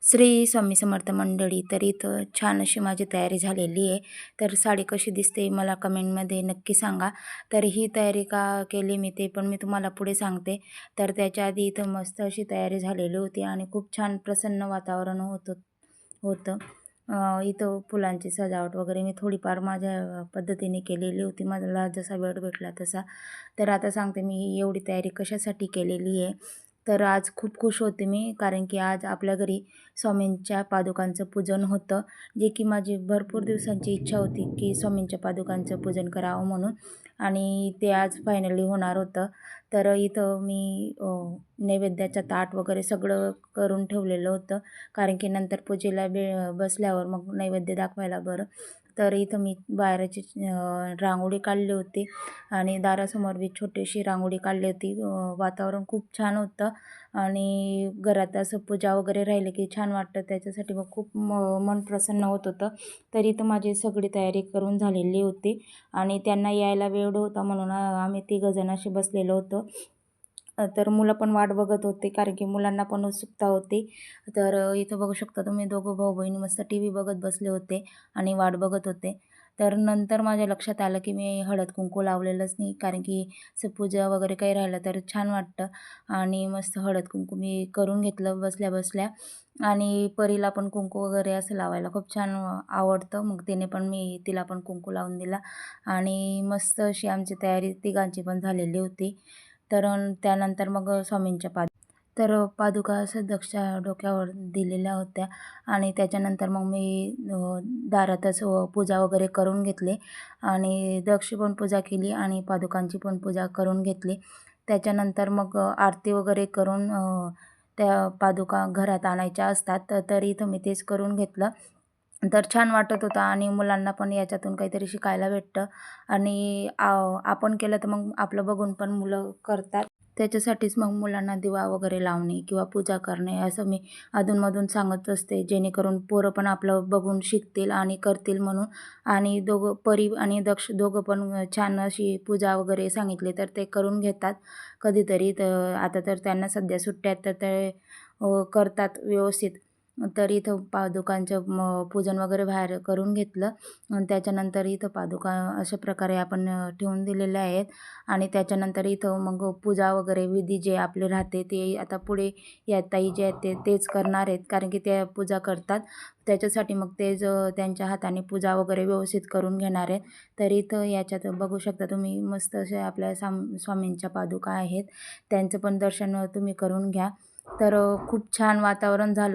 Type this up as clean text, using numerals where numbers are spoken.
श्री स्वामी समर्थ मंडळी. तर इथं छान अशी माझी तयारी झालेली आहे. तर साडी कशी दिसते मला कमेंटमध्ये नक्की सांगा. तर ही तयारी का केली मी ते पण मी तुम्हाला पुढे सांगते. तर त्याच्या आधी इथं मस्त अशी तयारी झालेली होती आणि खूप छान प्रसन्न वातावरण होतं. इथं फुलांची सजावट वगैरे मी थोडीफार माझ्या पद्धतीने केलेली होती, मला जसा वेळ भेटला तसा. तर आता सांगते मी ही एवढी तयारी कशासाठी केलेली आहे. तर आज खूप खुश होते मी, कारण की आज आपल्या घरी स्वामींच्या पादुकांचं पूजन होतं, जे की माझी भरपूर दिवसांची इच्छा होती की स्वामींच्या पादुकांचं पूजन करावं म्हणून, आणि ते आज फायनली होणार होतं. तर इथं मी नैवेद्याचं ताट वगैरे सगळं करून ठेवलेलं होतं, कारण की नंतर पूजेला बसल्यावर मग नैवेद्य दाखवायला बरं. तर इथं मी बाहेरची रांगोळी काढली होती आणि दारासमोर मी छोटीशी रांगोळी काढली होती. वातावरण खूप छान होतं आणि घरात असं पूजा वगैरे राहिली की छान वाटतं, त्याच्यासाठी मग खूप मन प्रसन्न होत होतं. तर इथं माझी सगळी तयारी करून झालेली होती आणि त्यांना यायला वेळ होता म्हणून आम्ही तिघंजण असे बसलेलो होतो. तर मुलं पण वाट बघत होते, कारण की मुलांना पण उत्सुकता होती. तर इथं बघू शकता तुम्ही, दोघं भाऊ-बहीण मस्त टी व्ही बघत बसले होते आणि वाट बघत होते. तर नंतर माझ्या लक्षात आलं की मी हळद-कुंकू लावलेलंच नाही, कारण की असं पूजा वगैरे काही राहिलं तर छान वाटतं. आणि मस्त हळद-कुंकू मी करून घेतलं बसल्या-बसल्या. आणि परीला पण कुंकू वगैरे असं लावायला खूप छान आवडतं. मग तिला पण कुंकू लावून दिला आणि मस्त अशी आमची तयारी तिघांची पण झालेली होती. तर त्यानंतर मग स्वामींच्या पादुका असं दक्षच्या डोक्यावर दिलेल्या होत्या आणि त्याच्यानंतर मग मी दारातच पूजा वगैरे करून घेतली आणि दक्षची पण पूजा केली आणि पादुकांची पण पूजा करून घेतली. त्याच्यानंतर मग आरती वगैरे करून त्या पादुका घरात आणायच्या असतात, तर इथं मी तेच करून घेतलं. तर छान वाटत होतं आणि मुलांना पण याच्यातून काहीतरी शिकायला भेटतं आणि आपण केलं तर मग आपलं बघून पण मुलं करतात. त्याच्यासाठीच मग मुलांना दिवा वगैरे लावणे किंवा पूजा करणे असं मी अधूनमधून सांगत असते, जेणेकरून पोरं पण आपलं बघून शिकतील आणि करतील म्हणून. आणि परी आणि दक्ष दोघं पण छान अशी पूजा वगैरे सांगितली तर ते करून घेतात कधीतरी. तर आता तर त्यांना सध्या सुट्ट्या आहेत, तर ते करतात व्यवस्थित. तर इथं पादुकांचं पूजन वगैरे बाहेर करून घेतलं आणि त्याच्यानंतर इथं पादुका अशा प्रकारे आपण ठेवून दिलेल्या आहेत. आणि त्याच्यानंतर इथं मग पूजा वगैरे विधी जे आपले राहते ते आता पुढे या ताई जे आहेत तेच करणार आहेत, कारण की त्या पूजा करतात. त्याच्यासाठी मग तेच त्यांच्या हाताने पूजा वगैरे व्यवस्थित करून घेणार आहेत. तर इथं याच्यात बघू शकता तुम्ही, मस्त असे आपल्या स्वामींच्या पादुका आहेत, त्यांचं पण दर्शन तुम्ही करून घ्या. तर खूप छान वातावरण झालं.